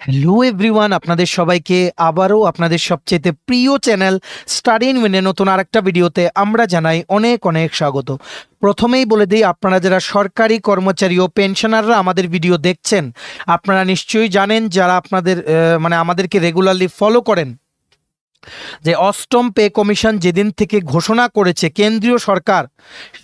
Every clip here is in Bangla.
হ্যালো এভরিওয়ান, আপনাদের সবাইকে আবারও আপনাদের সবচেয়ে প্রিয় চ্যানেল স্টাডি ইন উইনে নতুন আরেকটা ভিডিওতে আমরা জানাই অনেক অনেক স্বাগত। প্রথমেই বলে দিই, আপনারা যারা সরকারি কর্মচারী ও পেনশনাররা আমাদের ভিডিও দেখছেন, আপনারা নিশ্চয়ই জানেন, যারা আপনাদের আমাদেরকে রেগুলারলি ফলো করেন, যে অষ্টম পে কমিশন যেদিন থেকে ঘোষণা করেছে কেন্দ্রীয় সরকার,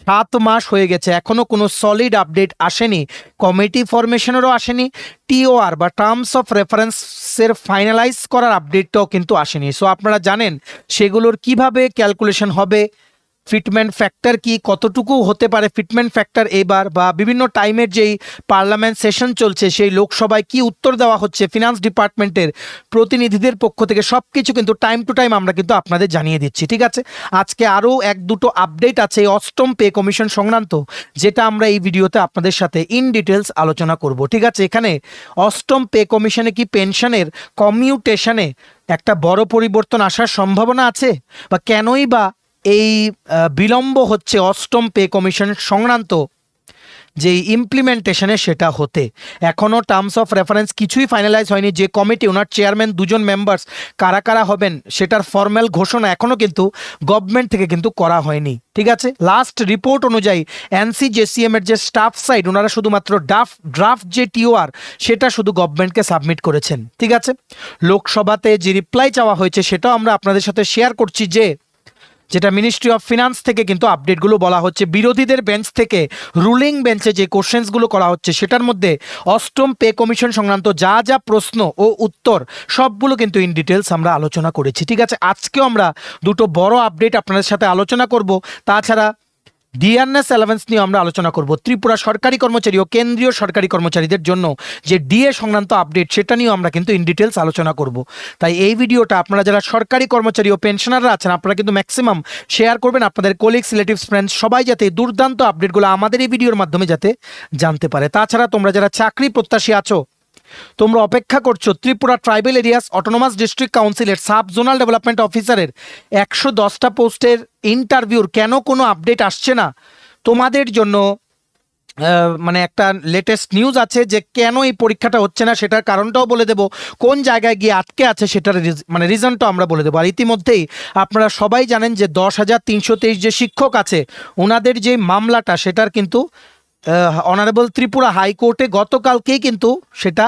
7 মাস হয়ে গেছে, এখনো কোনো সলিড আপডেট আসেনি, কমিটি ফরমেশনেরও আসেনি, টিওআর বা টার্মস অফ রেফারেন্সের ফাইনালাইজ করার আপডেটটাও কিন্তু আসেনি। সো আপনারা জানেন সেগুলোর কিভাবে ক্যালকুলেশন হবে, ফিটমেন্ট ফ্যাক্টর কি, কতটুকু হতে পারে ফিটমেন্ট ফ্যাক্টর এবার, বা বিভিন্ন টাইমের যেই পার্লামেন্ট সেশন চলছে সেই লোকসভায় কি উত্তর দেওয়া হচ্ছে ফিনান্স ডিপার্টমেন্টের প্রতিনিধিদের পক্ষ থেকে, সব কিছু কিন্তু টাইম টু টাইম আমরা কিন্তু আপনাদের জানিয়ে দিচ্ছি। ঠিক আছে, আজকে আরও 1-2টো আপডেট আছে এই অষ্টম পে কমিশন সংক্রান্ত, যেটা আমরা এই ভিডিওতে আপনাদের সাথে ইন ডিটেলস আলোচনা করব। ঠিক আছে, এখানে অষ্টম পে কমিশনে কি পেনশনের কমিউটেশনে একটা বড় পরিবর্তন আসার সম্ভাবনা আছে, বা কেনই বা এই বিলম্ব হচ্ছে অষ্টম পে কমিশন সংক্রান্ত যে ইমপ্লিমেন্টেশনে, সেটা হতে এখনও টার্মস অফ রেফারেন্স কিছুই ফাইনালাইজ হয়নি। যে কমিটি, ওনার চেয়ারম্যান, 2জন মেম্বার্স কারা কারা হবেন সেটার ফর্মাল ঘোষণা এখনও কিন্তু গভর্নমেন্ট থেকে কিন্তু করা হয়নি। ঠিক আছে, লাস্ট রিপোর্ট অনুযায়ী NCJCM এর যে স্টাফ সাইড, ওনারা শুধুমাত্র ড্রাফট যে টিওআর সেটা শুধু গভর্নমেন্টকে সাবমিট করেছেন। ঠিক আছে, লোকসভাতে যে রিপ্লাই চাওয়া হয়েছে সেটাও আমরা আপনাদের সাথে শেয়ার করছি, যেটা মিনিস্ট্রি অফ ফিনান্স থেকে কিন্তু আপডেটগুলো বলা হচ্ছে। বিরোধীদের বেঞ্চ থেকে রুলিং বেঞ্চে যে কোশ্চেন্সগুলো করা হচ্ছে সেটার মধ্যে অষ্টম পে কমিশন সংক্রান্ত যা যা প্রশ্ন ও উত্তর সবগুলো কিন্তু ইন ডিটেলস আমরা আলোচনা করেছি। ঠিক আছে, আজকেও আমরা 2টো বড় আপডেট আপনাদের সাথে আলোচনা করব। তাছাড়া ডিএনএস অ্যালাউন্স নিয়ে আমরা আলোচনা করব। ত্রিপুরা সরকারি কর্মচারী ও কেন্দ্রীয় সরকারি কর্মচারীদের জন্য যে ডিএ সংক্রান্ত আপডেট, সেটা নিয়েও আমরা কিন্তু ইন ডিটেলস আলোচনা করব। তাই এই ভিডিওটা আপনারা যারা সরকারি কর্মচারী ও পেনশনাররা আছেন, আপনারা কিন্তু ম্যাক্সিমাম শেয়ার করবেন আপনাদের কলিগস, রিলেটিভস, ফ্রেন্ডস, সবাই যাতে দুর্দান্ত আপডেটগুলো আমাদের এই ভিডিওর মাধ্যমে যাতে জানতে পারে। তাছাড়া তোমরা যারা চাকরি প্রত্যাশী আছো, তোমরা অপেক্ষা করছো Tripura tribal areas autonomous district কাউন্সিলের সাব জোনাল ডেভেলপমেন্ট অফিসারের 110টা পোস্টের ইন্টারভিউর কেন কোনো আপডেট আসছে না, তোমাদের জন্য একটা লেটেস্ট নিউজ আছে যে কেন এই পরীক্ষাটা হচ্ছে না, সেটার কারণটাও বলে দেব, কোন জায়গায় গিয়ে আটকে আছে সেটার রিজনটাও আমরা বলে দেবো। আর ইতিমধ্যেই আপনারা সবাই জানেন যে 10,323 যে শিক্ষক আছে, ওনাদের যে মামলাটা, সেটার কিন্তু অনারেবল ত্রিপুরা হাইকোর্টে গতকালকেই কিন্তু সেটা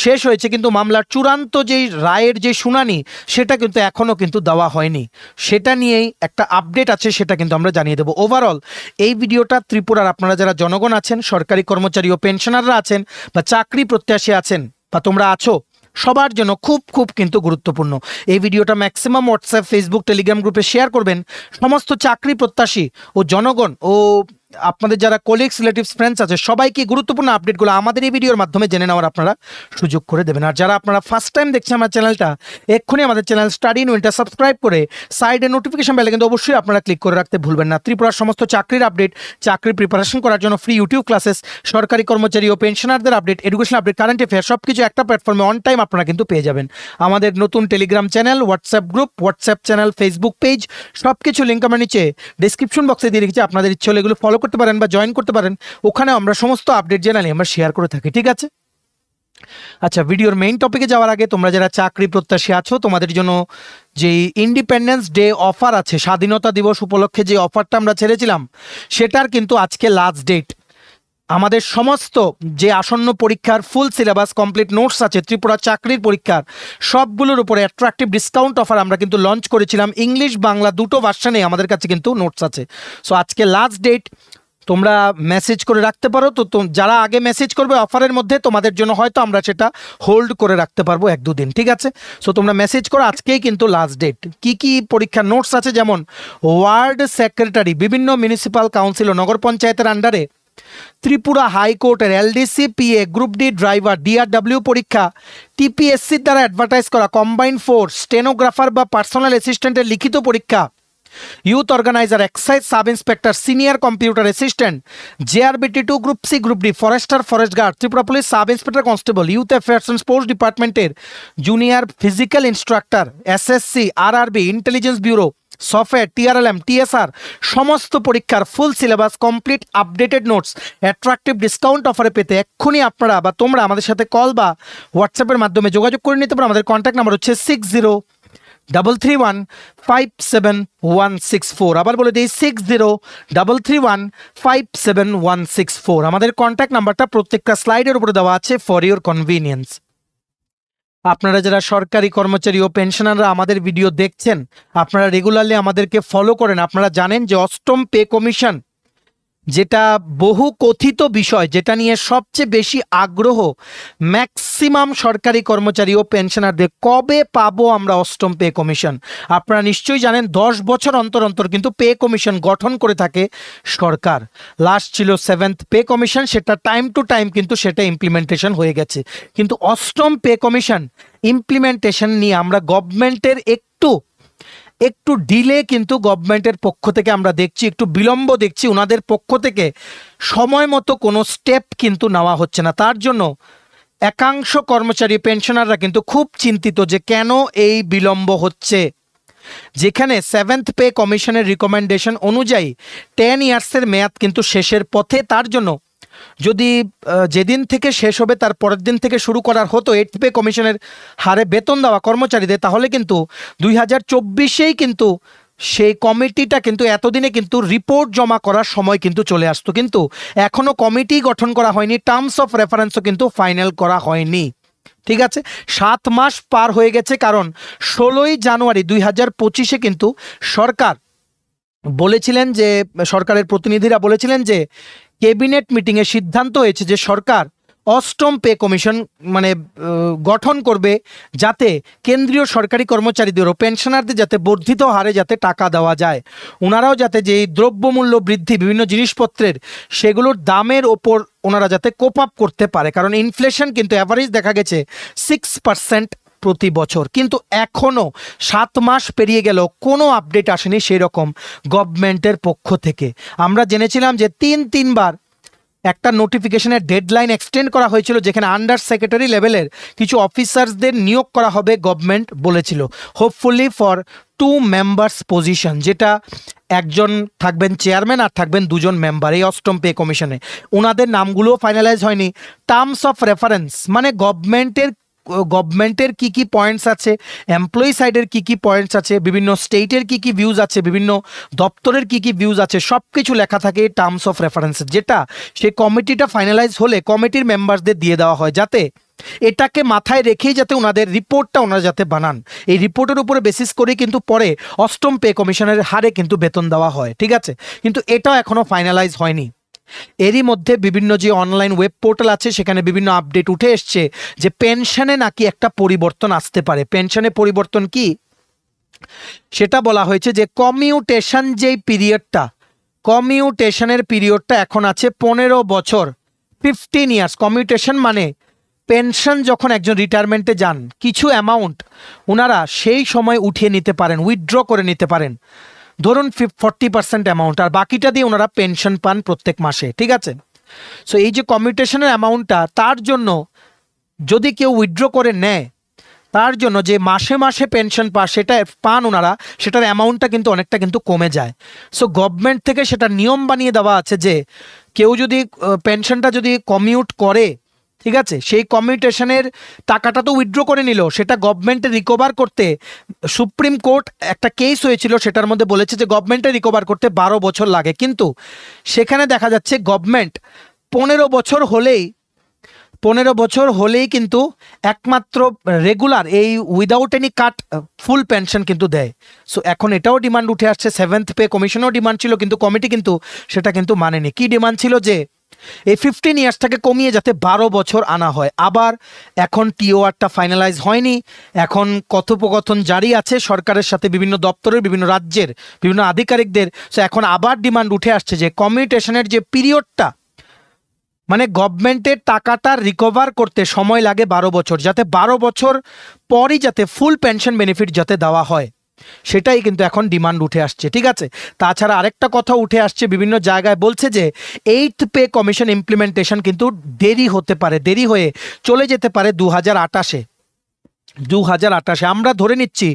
শেষ হয়েছে, কিন্তু মামলার চূড়ান্ত যেই রায়ের যে শুনানি সেটা কিন্তু এখনও কিন্তু দেওয়া হয়নি। সেটা নিয়েই একটা আপডেট আছে, সেটা কিন্তু আমরা জানিয়ে দেবো। ওভারঅল এই ভিডিওটা ত্রিপুরার আপনারা যারা জনগণ আছেন, সরকারি কর্মচারী ও পেনশনাররা আছেন, বা চাকরি প্রত্যাশী আছেন, বা তোমরা আছো, সবার জন্য খুব খুব কিন্তু গুরুত্বপূর্ণ। এই ভিডিওটা ম্যাক্সিমাম হোয়াটসঅ্যাপ, ফেসবুক, টেলিগ্রাম গ্রুপে শেয়ার করবেন। সমস্ত চাকরি প্রত্যাশী ও জনগণ ও আপনাদের যারা কলিগস, রিলেটিভস, ফ্রেন্ডস আছে, সবাইকে গুরুত্বপূর্ণ আপডেটগুলো আমাদের এই ভিডিওর মাধ্যমে জেনে নেওয়ার আপনারা সুযোগ করে দেবেন। আর যারা আপনারা ফার্স্ট টাইম দেখছেন আমার চ্যানেলটা, এক্ষুনি আমাদের চ্যানেল স্টাডি ইন উইনটা সাবস্ক্রাইব করে সাইডে নোটিফিকেশন বেলে কিন্তু অবশ্যই আপনারা ক্লিক করে রাখতে ভুলবেন না। ত্রিপুরার সমস্ত চাকরির আপডেট, চাকরির প্রিপারেশন করার জন্য ফ্রি ইউটিউব ক্লাসেস, সরকারি কর্মচারী ও পেনশনারদের update, education update, current affair, সব কিছু একটা প্ল্যাটফর্মে অন টাইম আপনারা কিন্তু পেয়ে যাবেন। আমাদের নতুন Telegram channel, WhatsApp group, WhatsApp channel, Facebook page, সব কিছু লিঙ্ক আমরা নিচে ডিসক্রিপশন বক্সে দিয়ে রেখেছি। আপনাদের ইচ্ছে হলে এগুলো ফলো করতে পারেন বা জয়েন করতে পারেন, ওখানে আমরা সমস্ত আপডেট জেনারেলি আমরা শেয়ার করে থাকি। ঠিক আছে, আচ্ছা, ভিডিওর মেইন টপিকে যাওয়ার আগে তোমরা যারা চাকরি প্রত্যাশী আছো, তোমাদের জন্য যে ইন্ডিপেন্ডেন্স ডে অফার আছে, স্বাধীনতা দিবস উপলক্ষে যে অফারটা আমরা ছেড়েছিলাম, সেটার কিন্তু আজকে লাস্ট ডেট। আমাদের সমস্ত যে আসন্ন পরীক্ষার ফুল সিলেবাস, কমপ্লিট নোটস আছে, ত্রিপুরা চাকরির পরীক্ষার সবগুলোর উপরে অ্যাট্রাকটিভ ডিসকাউন্ট অফার আমরা কিন্তু লঞ্চ করেছিলাম। ইংলিশ বাংলা 2টো ভার্সনে আমাদের কাছে কিন্তু নোটস আছে। সো আজকে লাস্ট ডেট, তোমরা মেসেজ করে রাখতে পারো। তো যারা আগে মেসেজ করবে অফারের মধ্যে, তোমাদের জন্য হয়তো আমরা সেটা হোল্ড করে রাখতে পারবো 1-2 দিন। ঠিক আছে, সো তোমরা মেসেজ করো, আজকেই কিন্তু লাস্ট ডেট। কি কি পরীক্ষার নোটস আছে, যেমন ওয়ার্ড সেক্রেটারি, বিভিন্ন মিউনিসিপ্যাল কাউন্সিল ও নগর পঞ্চায়েতের আন্ডারে ত্রিপুরা হাইকোর্টের LDC PA group D driver DRW পরীক্ষা, TPSC দ্বারা অ্যাডভার্টাইজ করা কম্বাইন্ড ফোর্স স্টেনোগ্রাফার বা পার্সোনাল অ্যাসিস্ট্যান্টের লিখিত পরীক্ষা, youth organiser, excise sub inspector, senior computer assistant, JRBT2 group C group D, forester, forest guard, Tripura police sub inspector constable, youth affairs and sports ডিপার্টমেন্টের junior physical instructor, SSC, RRB, intelligence bureau, software, TRLM, TSR সমস্ত পরীক্ষার full syllabus, complete updated notes, attractive discount অফারে পেতে এক্ষুনি আপনারা বা তোমরা আমাদের সাথে কল বা হোয়াটসঅ্যাপের মাধ্যমে যোগাযোগ করে নিতে পারো। আমাদের কন্ট্যাক্ট নাম্বার হচ্ছে 6033157164। আবার বলে দিই 6033157164। আমাদের কন্ট্যাক্ট নাম্বারটা প্রত্যেকটা স্লাইডের উপরে দেওয়া আছে ফর ইউর কনভিনিয়েন্স। আপনারা যারা সরকারি কর্মচারী ও পেনশনাররা আমাদের ভিডিও দেখছেন, আপনারা রেগুলারলি আমাদেরকে ফলো করেন, আপনারা জানেন যে অষ্টম পে কমিশন যেটা বহু কথিত বিষয়, যেটা নিয়ে সবচেয়ে বেশি আগ্রহ ম্যাক্সিমাম সরকারি কর্মচারী ও পেনশনারদের, কবে পাবো আমরা অষ্টম পে কমিশন। আপনারা নিশ্চয়ই জানেন 10 বছর অন্তর অন্তর কিন্তু পে কমিশন গঠন করে থাকে সরকার। লাস্ট ছিল 7th পে কমিশন, সেটা টাইম টু টাইম কিন্তু সেটা ইমপ্লিমেন্টেশন হয়ে গেছে। কিন্তু অষ্টম পে কমিশন ইমপ্লিমেন্টেশন নিয়ে আমরা গভর্নমেন্টের একটু ডিলে কিন্তু গভর্নমেন্টের পক্ষ থেকে আমরা দেখছি, একটু বিলম্ব দেখছি, ওনাদের পক্ষ থেকে সময় মতো কোনো স্টেপ কিন্তু নেওয়া হচ্ছে না। তার জন্য একাংশ কর্মচারী পেনশনাররা কিন্তু খুব চিন্তিত যে কেন এই বিলম্ব হচ্ছে। যেখানে 7th পে কমিশনের রিকমেন্ডেশন অনুযায়ী 10 ইয়ার্সের মেয়াদ কিন্তু শেষের পথে, তার জন্য যদি যেদিন থেকে শেষ হবে তার পরের দিন থেকে শুরু করার হতো 8th পে কমিশনের হারে বেতন দেওয়া কর্মচারীদের, তাহলে কিন্তু 2024-এই কিন্তু সেই কমিটিটা কিন্তু এতদিনে কিন্তু রিপোর্ট জমা করার সময় কিন্তু চলে আসতো। কিন্তু এখনও কমিটি গঠন করা হয়নি, টার্মস অফ রেফারেন্সও কিন্তু ফাইনাল করা হয়নি। ঠিক আছে, 7 মাস পার হয়ে গেছে, কারণ 16ই জানুয়ারি 2025-এ কিন্তু সরকার বলেছিলেন যে, সরকারের প্রতিনিধিরা বলেছিলেন যে ক্যাবিনেট মিটিংয়ে সিদ্ধান্ত হয়েছে যে সরকার অষ্টম পে কমিশন গঠন করবে, যাতে কেন্দ্রীয় সরকারি কর্মচারীদেরও পেনশনারদের যাতে বর্ধিত হারে যাতে টাকা দেওয়া যায়, ওনারাও যাতে যে দ্রব্যমূল্য বৃদ্ধি বিভিন্ন জিনিসপত্রের সেগুলোর দামের ওপর ওনারা যাতে কোপ আপ করতে পারে। কারণ ইনফ্লেশন কিন্তু অ্যাভারেজ দেখা গেছে 6% প্রতি বছর। কিন্তু এখনও 7 মাস পেরিয়ে গেল, কোনো আপডেট আসেনি সেই রকম গভর্নমেন্টের পক্ষ থেকে। আমরা জেনেছিলাম যে তিনবার একটা নোটিফিকেশনের ডেডলাইন এক্সটেন্ড করা হয়েছিল, যেখানে আন্ডার সেক্রেটারি লেভেলের কিছু অফিসার্সদের নিয়োগ করা হবে, গভর্নমেন্ট বলেছিল হোপফুলি ফর 2 মেম্বার্স পজিশন, যেটা একজন থাকবেন চেয়ারম্যান আর থাকবেন 2 জন মেম্বার এই অষ্টম পে কমিশনে। ওনাদের নামগুলোও ফাইনালাইজ হয়নি। টার্মস অফ রেফারেন্স মানে গভর্নমেন্টের কি কি পয়েন্টস আছে, এমপ্লয়ি সাইডের কি কি পয়েন্টস আছে, বিভিন্ন স্টেটের কি কি ভিউজ আছে, বিভিন্ন দপ্তরের কি কি ভিউজ আছে, সব কিছু লেখা থাকে টার্মস অফ রেফারেন্স, যেটা সেই কমিটিটা ফাইনালাইজ হলে কমিটির মেম্বারসদের দিয়ে দেওয়া হয়, যাতে এটাকে মাথায় রেখেই যাতে ওনাদের রিপোর্টটা ওনারা যাতে বানান। এই রিপোর্টের উপরে বেসিস করে কিন্তু পরে অষ্টম পে কমিশনের হারে কিন্তু বেতন দেওয়া হয়। ঠিক আছে, কিন্তু এটাও এখনও ফাইনালাইজ হয়নি। এরই মধ্যে বিভিন্ন যে অনলাইন ওয়েব পোর্টাল আছে সেখানে বিভিন্ন আপডেট উঠে এসছে যে পেনশনে নাকি একটা পরিবর্তন আসতে পারে। পেনশনে পরিবর্তন কি সেটা বলা হয়েছে যে কমিউটেশনের পিরিয়ডটা এখন আছে 15 বছর, 15 ইয়ার্স। কমিউটেশন মানে পেনশন যখন একজন রিটায়ারমেন্টে যান, কিছু অ্যামাউন্ট ওনারা সেই সময় উঠিয়ে নিতে পারেন, উইথড্র করে নিতে পারেন, ধরুন 40% অ্যামাউন্ট, আর বাকিটা দিয়ে ওনারা পেনশন পান প্রত্যেক মাসে। ঠিক আছে, সো এই যে কমিউটেশনের অ্যামাউন্টটা, তার জন্য যদি কেউ উইথড্র করে নেয়, তার জন্য যে মাসে মাসে পেনশন সেটা পান ওনারা, সেটার অ্যামাউন্টটা কিন্তু অনেকটা কিন্তু কমে যায়। সো গভর্নমেন্ট থেকে সেটা নিয়ম বানিয়ে দেওয়া আছে যে কেউ যদি পেনশনটা যদি কমিউট করে, ঠিক আছে, সেই কমিউটেশনের টাকাটা তো উইথড্র করে নিল, সেটা গভর্নমেন্টে রিকভার করতে সুপ্রিম কোর্ট একটা কেস হয়েছিল, সেটার মধ্যে বলেছে যে গভর্নমেন্টে রিকভার করতে 12 বছর লাগে। কিন্তু সেখানে দেখা যাচ্ছে গভর্নমেন্ট 15 বছর হলেই কিন্তু একমাত্র রেগুলার এই উইদাউট এনি কাট ফুল পেনশন কিন্তু দেয়। সো এখন এটাও ডিমান্ড উঠে আসছে, 7th পে কমিশনেও ডিমান্ড ছিল, কিন্তু কমিটি কিন্তু সেটা কিন্তু মানেনি। কি ডিমান্ড ছিল? যে এই 15 ইয়ার্সটাকে কমিয়ে যাতে 12 বছর আনা হয়। আবার এখন টিওআরটা ফাইনালাইজ হয়নি, এখন কথোপকথন জারি আছে সরকারের সাথে বিভিন্ন দপ্তরের, বিভিন্ন রাজ্যের বিভিন্ন আধিকারিকদের। সো এখন আবার ডিমান্ড উঠে আসছে যে কমিউটেশনের যে পিরিয়ডটা, মানে গভর্নমেন্টের টাকাটা রিকভার করতে সময় লাগে 12 বছর, যাতে 12 বছর পরই যাতে ফুল পেনশন বেনিফিট যাতে দেওয়া হয়, সেটাই কিন্তু এখন ডিমান্ড উঠে আসছে। ঠিক আছে, তাছাড়া আরেকটা কথা উঠে আসছে, বিভিন্ন জায়গায় বলছে যে 8th পে কমিশন ইমপ্লিমেন্টেশন কিন্তু দেরি হতে পারে, দেরি হয়ে চলে যেতে পারে 2028-এ। 2028-এ আমরা ধরে নিচ্ছি,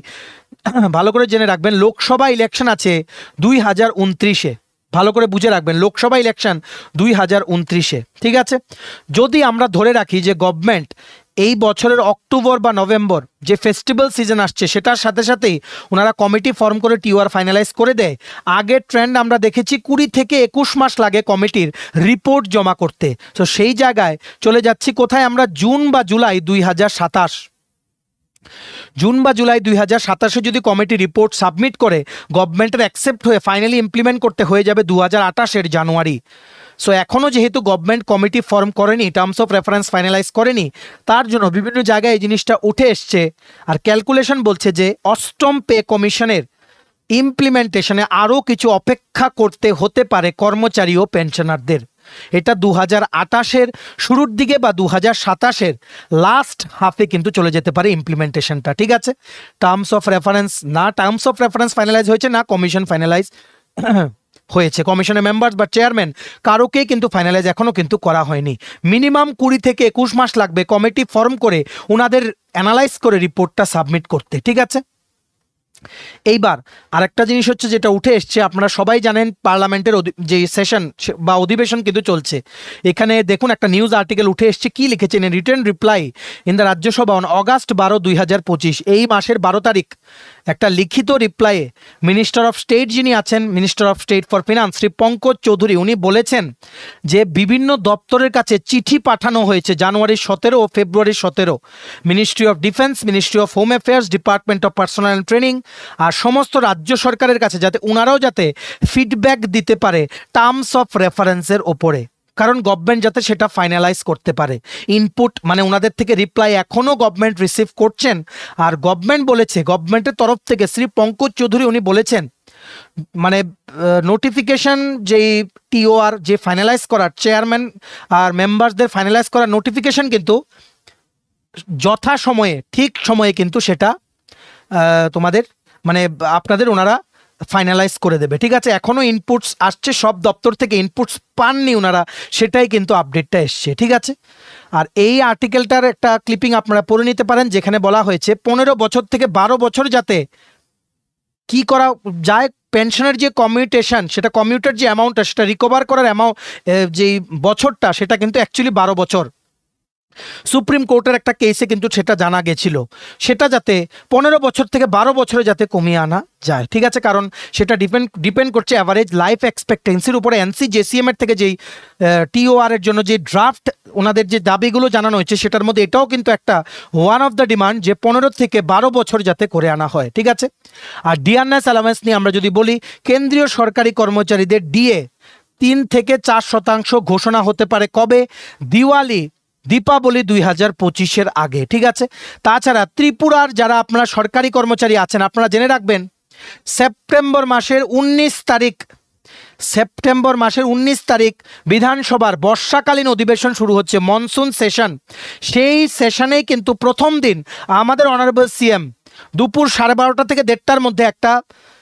ভালো করে জেনে রাখবেন, লোকসভা ইলেকশন আছে 2029-এ, ভালো করে বুঝে রাখবেন, লোকসভা ইলেকশন 2029-এ, ঠিক আছে। যদি আমরা ধরে রাখি যে গভর্নমেন্ট এই বছরের অক্টোবর বা নভেম্বর যে ফেস্টিভ্যাল সিজন আসছে সেটার সাথে সাথেই ওনারা কমিটি ফর্ম করে টিওআর ফাইনালাইজ করে দেয়। আগের ট্রেন্ড আমরা দেখেছি 20 থেকে 21 মাস লাগে কমিটির রিপোর্ট জমা করতে। তো সেই জায়গায় চলে যাচ্ছি কোথায় আমরা, জুন বা জুলাই 2027, জুন বা জুলাই 2027-এ যদি কমিটি রিপোর্ট সাবমিট করে গভর্নমেন্টের অ্যাকসেপ্ট হয়ে ফাইনালি ইমপ্লিমেন্ট করতে হয়ে যাবে 2028-এর জানুয়ারি। সো এখনও যেহেতু গভর্নমেন্ট কমিটি ফর্ম করেনি, টার্মস অফ রেফারেন্স ফাইনালাইজ করেনি, তার জন্য বিভিন্ন জায়গায় এই জিনিসটা উঠে এসছে। আর ক্যালকুলেশন বলছে যে অষ্টম পে কমিশনের ইমপ্লিমেন্টেশনে আরও কিছু অপেক্ষা করতে হতে পারে কর্মচারী ও পেনশনারদের। এটা 2028-এর শুরুর দিকে বা 2027-এর লাস্ট হাফে কিন্তু চলে যেতে পারে ইমপ্লিমেন্টেশনটা, ঠিক আছে। টার্মস অফ রেফারেন্স ফাইনালাইজ হয়েছে, না কমিশন ফাইনালাইজ হয়েছে। কমিশনের মেম্বার্স বা চেয়ারম্যান কারোকেই কিন্তু ফাইনালাইজ এখনও কিন্তু করা হয়নি। মিনিমাম 20 থেকে 21 মাস লাগবে কমিটি ফর্ম করে ওনাদের অ্যানালাইজ করে রিপোর্টটা সাবমিট করতে, ঠিক আছে। এইবার আরেকটা জিনিস হচ্ছে যেটা উঠে এসছে, আপনারা সবাই জানেন পার্লামেন্টের যে সেশন বা অধিবেশন কিন্তু চলছে। এখানে দেখুন একটা নিউজ আর্টিকেল উঠে এসছে, কি লিখেছেন, written reply in the Rajya Sabha on August 12, 2025, এই মাসের 12 তারিখ একটা লিখিত রিপ্লাইয়ে মিনিস্টার অফ স্টেট যিনি আছেন, minister of state for finance Shri Pankaj Chaudhary, উনি বলেছেন যে বিভিন্ন দপ্তরের কাছে চিঠি পাঠানো হয়েছে জানুয়ারি 17 ও ফেব্রুয়ারি 17, ministry of defence, ministry of home affairs, department of personnel and training আর সমস্ত রাজ্য সরকারের কাছে, যাতে ওনারাও যাতে ফিডব্যাক দিতে পারে টার্মস অফ রেফারেন্সের ওপরে, কারণ গভর্নমেন্ট যাতে সেটা ফাইনালাইজ করতে পারে। ইনপুট মানে ওনাদের থেকে রিপ্লাই এখনও গভর্নমেন্ট রিসিভ করছেন। আর গভর্নমেন্ট বলেছে, গভর্নমেন্টের তরফ থেকে শ্রী পঙ্কজ চৌধুরী উনি বলেছেন, মানে নোটিফিকেশন যেই টিওআর যে ফাইনালাইজ করার, চেয়ারম্যান আর মেম্বারসদের ফাইনালাইজ করার নোটিফিকেশন কিন্তু যথাসময়ে ঠিক সময়ে কিন্তু সেটা তোমাদের মানে আপনাদের ওনারা ফাইনালাইজ করে দেবে, ঠিক আছে। এখনও ইনপুটস আসছে, সব দপ্তর থেকে ইনপুটস পাননি ওনারা, সেটাই কিন্তু আপডেটটা এসছে, ঠিক আছে। আর এই আর্টিকেলটার একটা ক্লিপিং আপনারা পড়ে নিতে পারেন, যেখানে বলা হয়েছে 15 বছর থেকে 12 বছর যাতে কি করা যায়, পেনশনের যে কমিউটেশন, সেটা কমিউটের যে অ্যামাউন্টটা সেটা রিকভার করার যেই বছরটা সেটা কিন্তু অ্যাকচুয়ালি 12 বছর। সুপ্রিম কোর্টের একটা কেসে কিন্তু সেটা জানা গেছিল, সেটা যাতে 15 বছর থেকে 12 বছরে যাতে কমিয়ে আনা যায়, ঠিক আছে। কারণ সেটা ডিপেন্ড করছে অ্যাভারেজ লাইফ এক্সপেক্টেন্সির উপরে। NCJCM এর থেকে যেই টিওআর এর জন্য যে ড্রাফট ওনাদের যে দাবিগুলো জানানো হয়েছে সেটার মধ্যে এটাও কিন্তু একটা ওয়ান অফ দ্য ডিমান্ড যে 15 থেকে 12 বছর যাতে করে আনা হয়, ঠিক আছে। আর ডিয়ারনেস অ্যালাওয়েন্স নিয়ে আমরা যদি বলি, কেন্দ্রীয় সরকারি কর্মচারীদের ডিএ 3 থেকে 4% ঘোষণা হতে পারে কবে, দীপাবলি 2025-এর আগে, ঠিক আছে। তাছাড়া ত্রিপুরার যারা আপনারা সরকারি কর্মচারী আছেন, আপনারা জেনে রাখবেন সেপ্টেম্বর মাসের 19 তারিখ বিধানসভার বর্ষাকালীন অধিবেশন শুরু হচ্ছে, মনসুন সেশন। সেই সেশনেই কিন্তু প্রথম দিন আমাদের অনারেবল সিএম দুপুর 12:30 থেকে 1:30-টার মধ্যে একটা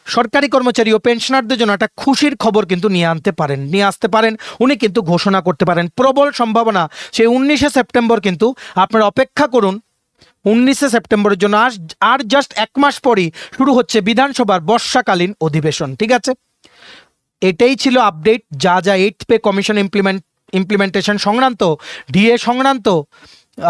সরকারি কর্মচারী ও পেনশনারদের জন্য একটা খুশির খবর কিন্তু নিয়ে আসতে পারেন, উনি কিন্তু ঘোষণা করতে পারেন। প্রবল সম্ভাবনা সেই 19শে সেপ্টেম্বর, কিন্তু আপনারা অপেক্ষা করুন 19শে সেপ্টেম্বরের জন্য। আর জাস্ট 1 মাস পরই শুরু হচ্ছে বিধানসভার বর্ষাকালীন অধিবেশন, ঠিক আছে। এটাই ছিল আপডেট, যা 8th পে কমিশন ইমপ্লিমেন্টেশন সংক্রান্ত, ডিএ সংক্রান্ত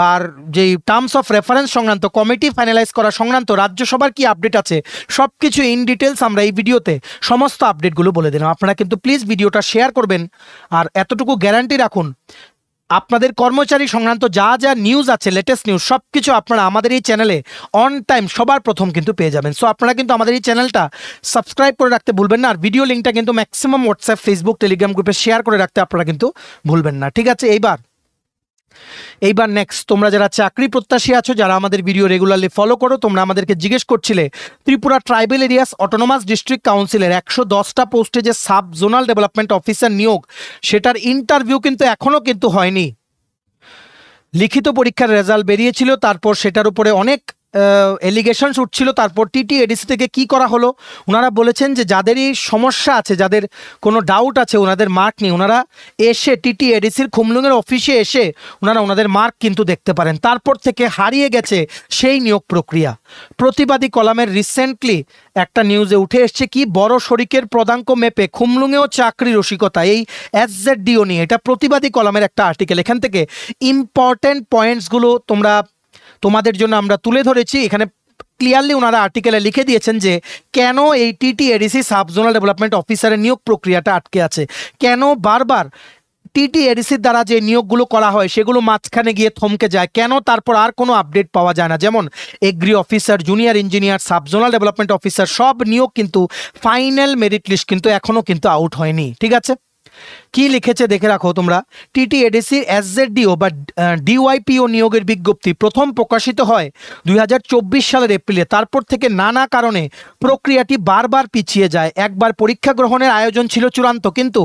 আর যেই টার্মস অফ রেফারেন্স সংক্রান্ত, কমিটি ফাইনালাইজ করা সংক্রান্ত রাজ্যসভার কি আপডেট আছে সব কিছু ইন ডিটেলস আমরা এই ভিডিওতে সমস্ত আপডেটগুলো বলে দিলাম। আপনারা কিন্তু প্লিজ ভিডিওটা শেয়ার করবেন, আর এতটুকু গ্যারান্টি রাখুন আপনাদের কর্মচারী সংক্রান্ত যা নিউজ আছে, লেটেস্ট নিউজ সব কিছু আপনারা আমাদের এই চ্যানেলে অন টাইম সবার প্রথম কিন্তু পেয়ে যাবেন। সো আপনারা কিন্তু আমাদের এই চ্যানেলটা সাবস্ক্রাইব করে রাখতে ভুলবেন না, আর ভিডিও লিঙ্কটা কিন্তু ম্যাক্সিমাম হোয়াটসঅ্যাপ, ফেসবুক, টেলিগ্রাম গ্রুপে শেয়ার করে রাখতে আপনারা কিন্তু ভুলবেন না, ঠিক আছে। এইবার নেক্সট, তোমরা যারা চাকরি প্রত্যাশী আছো, যারা আমাদের ভিডিও রেগুলারলি ফলো করো, তোমরা আমাদেরকে জিজ্ঞেস করছিলে Tripura tribal areas autonomous district কাউন্সিলের 110টা পোস্টে যে সাব জোনাল ডেভেলপমেন্ট অফিসার নিয়োগ, সেটার ইন্টারভিউ কিন্তু এখনও কিন্তু হয়নি। লিখিত পরীক্ষার রেজাল্ট বেরিয়েছিল, তারপর সেটার উপরে অনেক এলিগেশনস উঠছিল, তারপর টিটিএডিসি থেকে কি করা হলো, ওনারা বলেছেন যে যাদেরই সমস্যা আছে, যাদের কোনো ডাউট আছে, ওনাদের মার্ক নিয়ে ওনারা এসে টিটিএডিসির খুমলুঙের অফিসে এসে ওনাদের মার্ক কিন্তু দেখতে পারেন। তারপর থেকে হারিয়ে গেছে সেই নিয়োগ প্রক্রিয়া। প্রতিবাদী কলামের রিসেন্টলি একটা নিউজে উঠে এসছে কি, বড় শরিকের পদাঙ্ক মেপে খুমলুঙেও চাকরি রসিকতা, এই এসজেডডিও নিয়ে। এটা প্রতিবাদী কলামের একটা আর্টিকেল। এখান থেকে ইম্পর্টেন্ট পয়েন্টসগুলো তোমাদের জন্য আমরা তুলে ধরেছি। এখানে ক্লিয়ারলি ওনারা আর্টিকেলে লিখে দিয়েছেন যে কেন এই টিটিএডিসি সাব জোনাল ডেভেলপমেন্ট অফিসারের নিয়োগ প্রক্রিয়াটা আটকে আছে, কেন বারবার টিটিএডিসির দ্বারা যে নিয়োগগুলো করা হয় সেগুলো মাঝখানে গিয়ে থমকে যায়, কেন তারপর আর কোনো আপডেট পাওয়া যায় না। যেমন agri officer, junior engineer, sub zonal development officer সব নিয়োগ কিন্তু ফাইনাল মেরিট লিস্ট কিন্তু এখনও কিন্তু আউট হয়নি। ঠিক আছে, কি লিখেছে দেখে রাখো তোমরা। টিটিএডিসি এসজেডডিও বা ডিওয়াইপিও নিয়োগের বিজ্ঞপ্তি প্রথম প্রকাশিত হয় 2024 সালের এপ্রিলে। তারপর থেকে নানা কারণে প্রক্রিয়াটি বারবার পিছিয়ে যায়। একবার পরীক্ষা গ্রহণের আয়োজন ছিল চূড়ান্ত, কিন্তু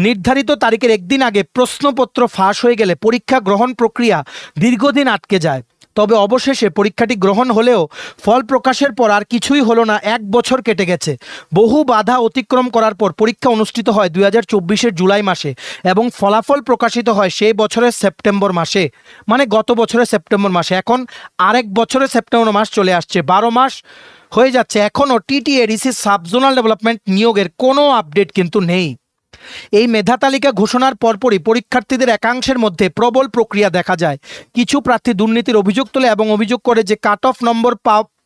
নির্ধারিত তারিখের একদিন আগে প্রশ্নপত্র ফাঁস হয়ে গেলে পরীক্ষা গ্রহণ প্রক্রিয়া দীর্ঘদিন আটকে যায়। তবে অবশেষে পরীক্ষাটি গ্রহণ হলেও ফল প্রকাশের পর আর কিছুই হলো না। 1 বছর কেটে গেছে। বহু বাধা অতিক্রম করার পর পরীক্ষা অনুষ্ঠিত হয় 2024-এর জুলাই মাসে এবং ফলাফল প্রকাশিত হয় সেই বছরের সেপ্টেম্বর মাসে, মানে গত বছরের সেপ্টেম্বর মাসে। এখন আরেক বছরের সেপ্টেম্বর মাস চলে আসছে, 12 মাস হয়ে যাচ্ছে, এখনও টিটিএডিসি সাব জোনাল ডেভেলপমেন্ট নিয়োগের কোনো আপডেট কিন্তু নেই। এই মেধা তালিকা ঘোষণার পরপরই পরীক্ষার্থীদের একাংশের মধ্যে প্রবল প্রক্রিয়া দেখা যায়। কিছু প্রার্থী দুর্নীতির অভিযোগ তোলে এবং অভিযোগ করে যে কাট অফ নম্বর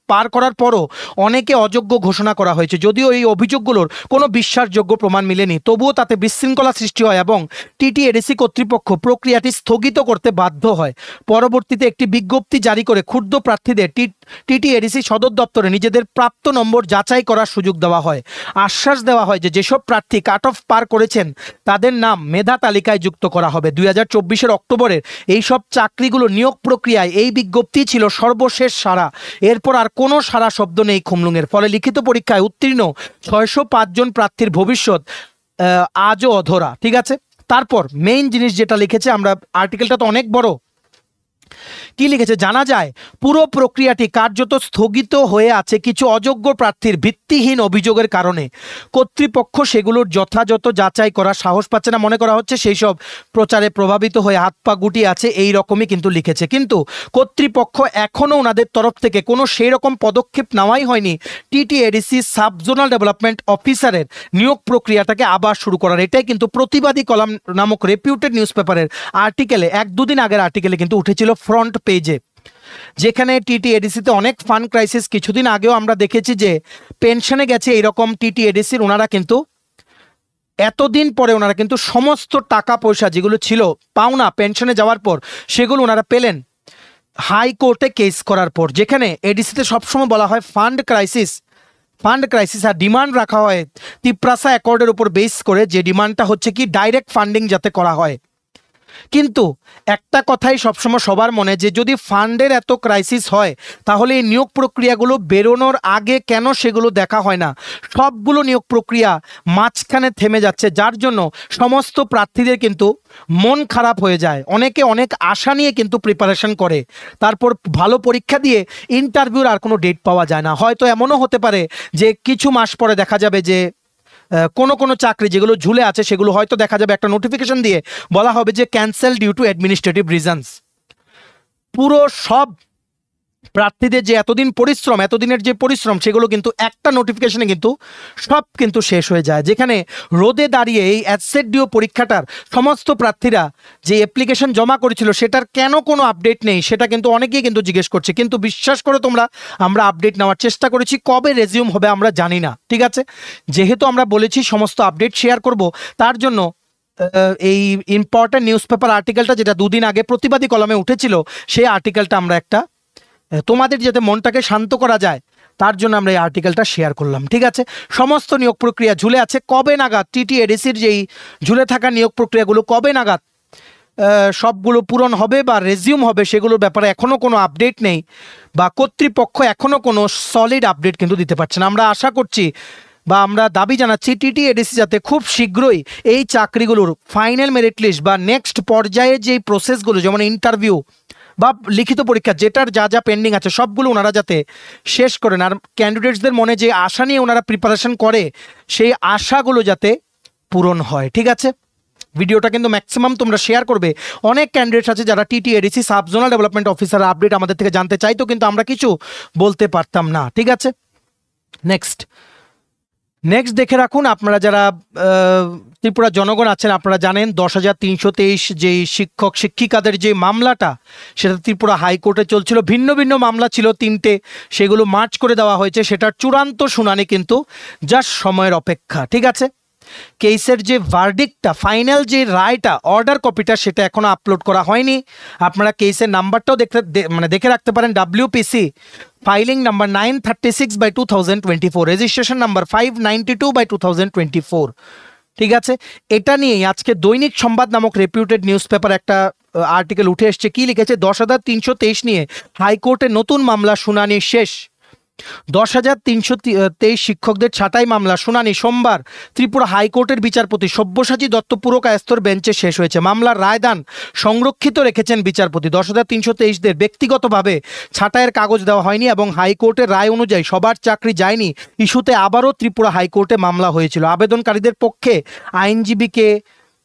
পার করার পরও অনেকে অযোগ্য ঘোষণা করা হয়েছে। যদিও এই অভিযোগগুলোর কোনো বিশ্বাসযোগ্য প্রমাণ মেলেনি, তবুও তাতে বিশৃঙ্খলা সৃষ্টি হয় এবং টিটিএডিসি কর্তৃপক্ষ প্রক্রিয়াটি স্থগিত করতে বাধ্য হয়। পরবর্তীতে একটি বিজ্ঞপ্তি জারি করে ক্ষুব্ধ প্রার্থীদের টিটিএডিসি সদর দপ্তরে নিজেদের প্রাপ্ত নম্বর যাচাই করার সুযোগ দেওয়া হয়। আশ্বাস দেওয়া হয় যে যেসব প্রার্থী কাট অফ পার করেছেন তাদের নাম মেধা তালিকায় যুক্ত করা হবে। 2024-এর অক্টোবরের এইসব চাকরিগুলো নিয়োগ প্রক্রিয়ায় এই বিজ্ঞপ্তি ছিল সর্বশেষ সাড়া। এরপর আর কোনো সারা শব্দ নেই খুমলুঙের। ফলে লিখিত পরীক্ষায় উত্তীর্ণ 605 জন প্রার্থীর ভবিষ্যৎ আজও অধরা। ঠিক আছে, তারপর মেইন জিনিস যেটা লিখেছে, আমরা আর্টিকেলটা তো অনেক বড়, কি লিখেছে জানা যায়, পুরো প্রক্রিয়াটি কার্যত স্থগিত হয়ে আছে কিছু অযোগ্য প্রার্থীর ভিত্তিহীন অভিযোগের কারণে। কর্তৃপক্ষ সেগুলোর যথাযথ যাচাই করার সাহস পাচ্ছে না। মনে করা হচ্ছে সেই সব প্রচারে প্রভাবিত হয়ে হাত পা গুটিয়ে আছে, এই রকমই কিন্তু লিখেছে। কিন্তু কর্তৃপক্ষ এখনও ওনাদের তরফ থেকে কোনো সেই রকম পদক্ষেপ নেওয়াই হয়নি টিটিএডিসি সাব জোনাল ডেভেলপমেন্ট অফিসারের নিয়োগ প্রক্রিয়াটাকে আবার শুরু করার। এটাই কিন্তু প্রতিবাদী কলাম নামক রেপিউটেড নিউজ পেপারের আর্টিকেলে, 1-2 দিন আগের আর্টিকেলে কিন্তু উঠেছিল ফ্রন্ট পেজে, যেখানে টিটিএডিসিতে অনেক ফান্ড ক্রাইসিস। কিছুদিন আগেও আমরা দেখেছি যে পেনশনে গেছে এইরকম টিটিএডিসির, ওনারা কিন্তু এতদিন পরে ওনারা কিন্তু সমস্ত টাকা পয়সা যেগুলো ছিল পাওনা পেনশনে যাওয়ার পর সেগুলো ওনারা পেলেন হাইকোর্টে কেস করার পর। যেখানে এডিসিতে সবসময় বলা হয় ফান্ড ক্রাইসিস আর ডিমান্ড রাখা হয় তিপ্রাসা অ্যাকর্ডের উপর বেস করে, যে ডিমান্ডটা হচ্ছে কি ডাইরেক্ট ফান্ডিং যাতে করা হয়। কিন্তু একটা কথাই সবসময় সবার মনে, যে যদি ফান্ডের এত ক্রাইসিস হয় তাহলে এই নিয়োগ প্রক্রিয়াগুলো বেরোনোর আগে কেন সেগুলো দেখা হয় না। সবগুলো নিয়োগ প্রক্রিয়া মাঝখানে থেমে যাচ্ছে, যার জন্য সমস্ত প্রার্থীদের কিন্তু মন খারাপ হয়ে যায়। অনেকে অনেক আশা নিয়ে কিন্তু প্রিপারেশন করে, তারপর ভালো পরীক্ষা দিয়ে ইন্টারভিউর আর কোনো ডেট পাওয়া যায় না। হয়তো এমনও হতে পারে যে কিছু মাস পরে দেখা যাবে যে কোনো চাকরি যেগুলো ঝুলে আছে সেগুলো হয়তো দেখা যাবে একটা নোটিফিকেশন দিয়ে বলা হবে যে cancel due to administrative reasons. পুরো সব প্রার্থীদের যে এতদিনের যে পরিশ্রম সেগুলো কিন্তু একটা নোটিফিকেশনে কিন্তু সব কিন্তু শেষ হয়ে যায়। যেখানে রোদে দাঁড়িয়ে এই এসজেডডিও পরীক্ষাটার সমস্ত প্রার্থীরা যে অ্যাপ্লিকেশন জমা করেছিল সেটার কেন কোনো আপডেট নেই সেটা কিন্তু অনেকেই কিন্তু জিজ্ঞেস করছে। কিন্তু বিশ্বাস করে তোমরা, আমরা আপডেট নেওয়ার চেষ্টা করেছি, কবে রেজিউম হবে আমরা জানি না। ঠিক আছে, যেহেতু আমরা বলেছি সমস্ত আপডেট শেয়ার করব, তার জন্য এই ইম্পর্টেন্ট নিউজ পেপার আর্টিকেলটা যেটা 2 দিন আগে প্রতিবাদী কলামে উঠেছিল সেই আর্টিকেলটা আমরা একটা তোমাদের যাতে মনটাকে শান্ত করা যায় তার জন্য আমরা এই আর্টিকেলটা শেয়ার করলাম। ঠিক আছে, সমস্ত নিয়োগ প্রক্রিয়া ঝুলে আছে। কবে নাগাদ টিটিএডিসির যেই ঝুলে থাকা নিয়োগ প্রক্রিয়াগুলো কবে নাগাদ সবগুলো পূরণ হবে বা রেজিউম হবে সেগুলোর ব্যাপারে এখনও কোনো আপডেট নেই, বা কর্তৃপক্ষ এখনও কোনো সলিড আপডেট কিন্তু দিতে পারছে না। আমরা আশা করছি বা আমরা দাবি জানাচ্ছি টিটিএডিসি যাতে খুব শীঘ্রই এই চাকরিগুলোর ফাইনাল মেরিট লিস্ট বা নেক্সট পর্যায়ে যেই প্রসেসগুলো যেমন ইন্টারভিউ বা লিখিত পরীক্ষা যেটার যা যা পেন্ডিং আছে সবগুলো ওনারা যাতে শেষ করেন, আর ক্যান্ডিডেটসদের মনে যে আশা নিয়ে ওনারা প্রিপারেশন করে সেই আশাগুলো যাতে পূরণ হয়। ঠিক আছে, ভিডিওটা কিন্তু ম্যাক্সিমাম তোমরা শেয়ার করবে। অনেক ক্যান্ডিডেটস আছে যারা TTADC sub zonal development officer update আমাদের থেকে জানতে চাইতো, কিন্তু আমরা কিছু বলতে পারতাম না। ঠিক আছে, নেক্সট দেখে রাখুন, আপনারা যারা ত্রিপুরা জনগণ আছেন আপনারা জানেন 10,323 যেই শিক্ষক শিক্ষিকাদের যে মামলাটা সেটা ত্রিপুরা হাইকোর্টে চলছিল। ভিন্ন ভিন্ন মামলা ছিল 3টে, সেগুলো মার্চ করে দেওয়া হয়েছে। সেটার চূড়ান্ত শুনানি কিন্তু জাস্ট সময়ের অপেক্ষা। ঠিক আছে, কেসের যে ভার্ডিক্টটা, ফাইনাল যে রায়টা, অর্ডার কপিটা সেটা এখনো আপলোড করা হয়নি। আপনারা কেসের নাম্বারটাও দেখে রাখতে পারেন, WPC filing number 936/2024, registration number 592/2024। ঠিক আছে, এটা নিয়েই আজকে দৈনিক সংবাদ নামক রেপিউটেড নিউজ পেপার একটা আর্টিকেল উঠে এসছে। কি লিখেছে, 10,323 নিয়ে হাইকোর্টে নতুন মামলা শুনানি শেষ। 10,323 শিক্ষকদের ছাঁটাই মামলা শুনানি সোমবার ত্রিপুরা হাইকোর্টের বিচারপতি সব্যসাচী দত্ত পুরকায়স্থর বেঞ্চে শেষ হয়েছে। মামলার রায়দান সংরক্ষিত রেখেছেন বিচারপতি। 10,323দের ব্যক্তিগতভাবে ছাঁটাইয়ের কাগজ দেওয়া হয়নি এবং হাইকোর্টের রায় অনুযায়ী সবার চাকরি যায়নি ইস্যুতে আবারও ত্রিপুরা হাইকোর্টে মামলা হয়েছিল। আবেদনকারীদের পক্ষে আইনজীবী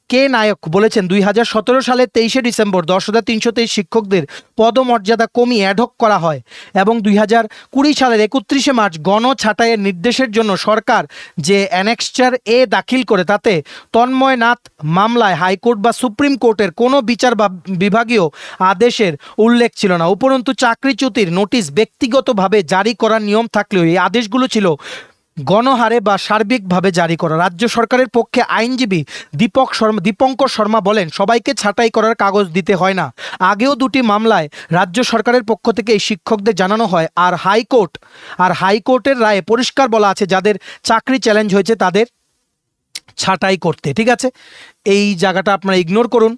কে নায়ক বলেছেন, 2017 সালের 23শে ডিসেম্বর 10,323 শিক্ষকদের পদমর্যাদা কমিয়ে অ্যাডহক করা হয় এবং 2020 সালের 31শে মার্চ গণ ছাঁটাইয়ের নির্দেশের জন্য সরকার যে অ্যানেক্সচার এ দাখিল করে তাতে তন্ময় নাথ মামলায় হাইকোর্ট বা সুপ্রিম কোর্টের কোনো বিচার বা বিভাগীয় আদেশের উল্লেখ ছিল না। উপরন্তু চাকরিচ্যুতির নোটিশ ব্যক্তিগতভাবে জারি করার নিয়ম থাকলেও এই আদেশগুলো ছিল গণহারে বা সার্বিকভাবে জারি করা। রাজ্য সরকারের পক্ষে আইনজীবী দীপঙ্কর শর্মা বলেন, সবাইকে ছাঁটাই করার কাগজ দিতে হয় না। আগেও 2টি মামলায় রাজ্য সরকারের পক্ষ থেকে এই শিক্ষকদের জানানো হয়, আর হাইকোর্টের রায়ে পরিষ্কার বলা আছে যাদের চাকরি চ্যালেঞ্জ হয়েছে তাদের ছাঁটাই করতে। ঠিক আছে, এই জায়গাটা আপনারা ইগনোর করুন।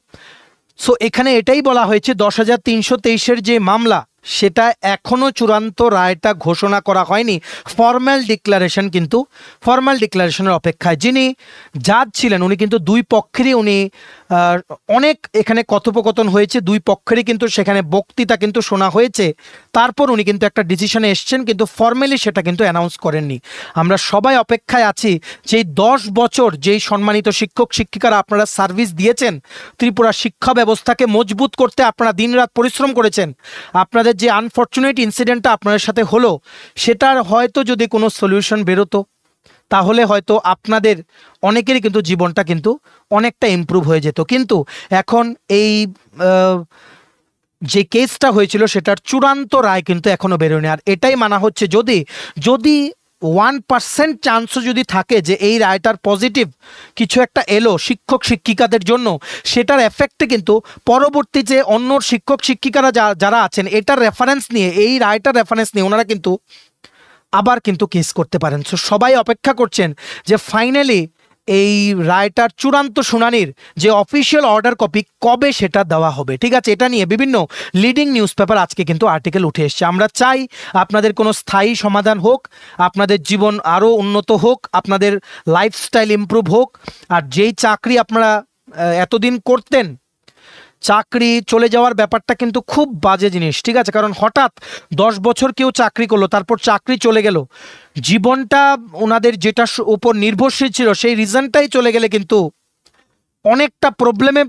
সো এখানে এটাই বলা হয়েছে 10,323-এর যে মামলা সেটা এখনো চূড়ান্ত রায়টা ঘোষণা করা হয়নি। ফর্মাল ডিক্লারেশনের অপেক্ষায়। যিনি জাজ ছিলেন উনি কিন্তু দুই পক্ষেরই অনেক এখানে কথোপকথন হয়েছে, দুই পক্ষেরই কিন্তু সেখানে বক্তৃতা কিন্তু শোনা হয়েছে। তারপর উনি কিন্তু একটা ডিসিশনে এসছেন, কিন্তু ফর্মালি সেটা কিন্তু অ্যানাউন্স করেননি। আমরা সবাই অপেক্ষায় আছি যে 10 বছর যেই সম্মানিত শিক্ষক শিক্ষিকারা আপনারা সার্ভিস দিয়েছেন, ত্রিপুরা শিক্ষা ব্যবস্থাকে মজবুত করতে আপনারা দিনরাত পরিশ্রম করেছেন, আপনাদের যে আনফর্চুনেট ইনসিডেন্টটা আপনাদের সাথে হলো সেটার হয়তো যদি কোনো সলিউশন বেরোতো তাহলে হয়তো আপনাদের অনেকেরই কিন্তু জীবনটা কিন্তু অনেকটা ইমপ্রুভ হয়ে যেত। কিন্তু এখন এই যে কেসটা হয়েছিল সেটার চূড়ান্ত রায় কিন্তু এখনো বেরোয়নি। আর এটাই মানা হচ্ছে যদি 1% চান্সও যদি থাকে যে এই রায়টার পজিটিভ কিছু একটা এলো শিক্ষক শিক্ষিকাদের জন্য, সেটার এফেক্টে কিন্তু পরবর্তী যে অন্য শিক্ষক শিক্ষিকারা যারা আছেন এটার রেফারেন্স নিয়ে, এই রায়টার রেফারেন্স নিয়ে ওনারা কিন্তু আবার কিন্তু কেস করতে পারেন। সো সবাই অপেক্ষা করছেন যে ফাইনালি এই রায়টার চূড়ান্ত শুনানির যে অফিসিয়াল অর্ডার কপি কবে সেটা দেওয়া হবে। ঠিক আছে, এটা নিয়ে বিভিন্ন লিডিং নিউজ পেপার আজকে কিন্তু আর্টিকেল উঠে এসছে। আমরা চাই আপনাদের কোনো স্থায়ী সমাধান হোক, আপনাদের জীবন আরও উন্নত হোক, আপনাদের লাইফস্টাইল ইমপ্রুভ হোক। আর যেই চাকরি আপনারা এতদিন করতেন, চাকরি চলে যাওয়ার ব্যাপারটা কিন্তু খুব বাজে জিনিস। ঠিক আছে, কারণ হঠাৎ 10 বছর কেউ চাকরি করলো, তারপর চাকরি চলে গেল, জীবনটা ওনাদের যেটা উপর নির্ভরশীল ছিল সেই রিজনটাই চলে গেলে কিন্তু অনেকটা প্রবলেমে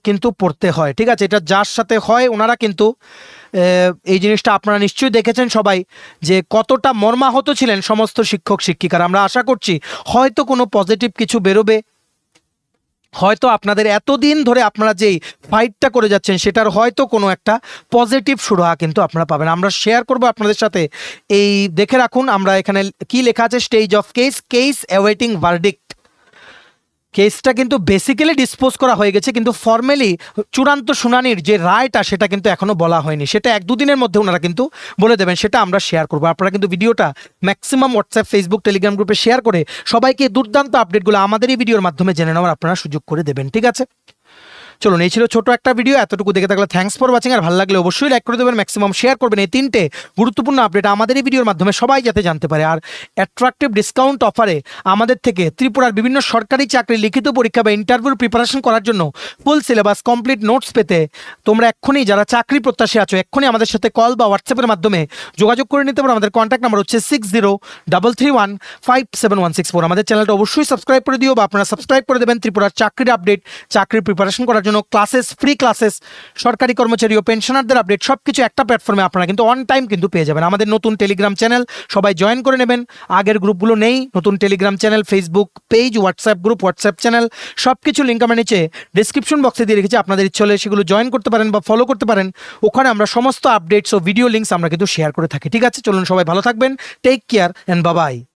কিন্তু পড়তে হয়। ঠিক আছে, এটা যার সাথে হয় ওনারা কিন্তু এই জিনিসটা আপনারা নিশ্চয়ই দেখেছেন সবাই যে কতটা মর্মাহত ছিলেন সমস্ত শিক্ষক শিক্ষিকারা। আমরা আশা করছি হয়তো কোনো পজিটিভ কিছু বেরোবে, হয়তো আপনাদের এতদিন ধরে আপনারা যেই ফাইটটা করে যাচ্ছেন সেটার হয়তো কোনো একটা পজিটিভ সুরাহা কিন্তু আপনারা পাবেন। আমরা শেয়ার করব আপনাদের সাথে। এই দেখে রাখুন, আমরা এখানে কি লেখা আছে, stage of case awaiting verdict. কেসটা কিন্তু বেসিক্যালি ডিসপোজ করা হয়ে গেছে, কিন্তু ফর্মালি চূড়ান্ত শুনানির যে রায়টা সেটা কিন্তু এখনো বলা হয়নি। সেটা 1-2 দিনের মধ্যে ওনারা কিন্তু বলে দেবেন, সেটা আমরা শেয়ার করবো। আপনারা কিন্তু ভিডিওটা ম্যাক্সিমাম হোয়াটসঅ্যাপ, ফেসবুক, টেলিগ্রাম গ্রুপে শেয়ার করে সবাইকে দুর্দান্ত আপডেটগুলো আমাদের এই ভিডিওর মাধ্যমে জেনে নেওয়ার আপনারা সুযোগ করে দেবেন। ঠিক আছে, চলুন, এই ছিল ছোট একটা ভিডিও। এতটুকু দেখে থাকলে থ্যাঙ্কস ফর ওয়াচিং। আর ভালো লাগলে অবশ্যই লাইক করে দেবেন, ম্যাক্সিমাম শেয়ার করবেন। এই 3টে গুরুত্বপূর্ণ আপডেট আমাদের এই ভিডিওর মাধ্যমে সবাই যাতে জানতে পারে। আর অ্যাট্রাকটিভ ডিসকাউন্ট অফারে আমাদের থেকে ত্রিপুরার বিভিন্ন সরকারি চাকরি লিখিত পরীক্ষা বা ইন্টারভিউর প্রিপারেশন করার জন্য ফুল সিলেবাস কমপ্লিট নোটস পেতে তোমরা এক্ষুনি যারা চাকরি প্রত্যাশী আছো এক্ষুনি আমাদের সাথে কল বা হোয়াটসঅ্যাপের মাধ্যমে যোগাযোগ করে নিতে পারো। আমাদের কন্ট্যাক্ট নাম্বার হচ্ছে 6033157164। আমাদের চ্যানেলটা অবশ্যই সাবস্ক্রাইব করে দিও বা আপনারা সাবস্ক্রাইব করে দেবেন ত্রিপুরার চাকরির আপডেট, চাকরির প্রিপারেশন করার জন্য ক্লাসেস, ফ্রি ক্লাসেস, সরকারি কর্মচারী ও পেনশনারদের আপডেট সবকিছু একটা প্ল্যাটফর্মে আপনারা কিন্তু অন টাইম কিন্তু পেয়ে যাবেন। আমাদের নতুন টেলিগ্রাম চ্যানেল সবাই জয়েন করে নেবেন। আগের গ্রুপগুলো নেই, নতুন Telegram channel, Facebook page, WhatsApp group, WhatsApp channel সবকিছু লিঙ্ক আমরা নিচে ডিসক্রিপশন বক্সে দিয়ে রেখেছি। আপনাদের ইচ্ছে হলে সেগুলো জয়েন করতে পারেন বা ফলো করতে পারেন। ওখানে আমরা সমস্ত আপডেটস ও ভিডিও লিঙ্কস আমরা কিন্তু শেয়ার করে থাকি। ঠিক আছে, চলুন সবাই ভালো থাকবেন। Take care and bye by.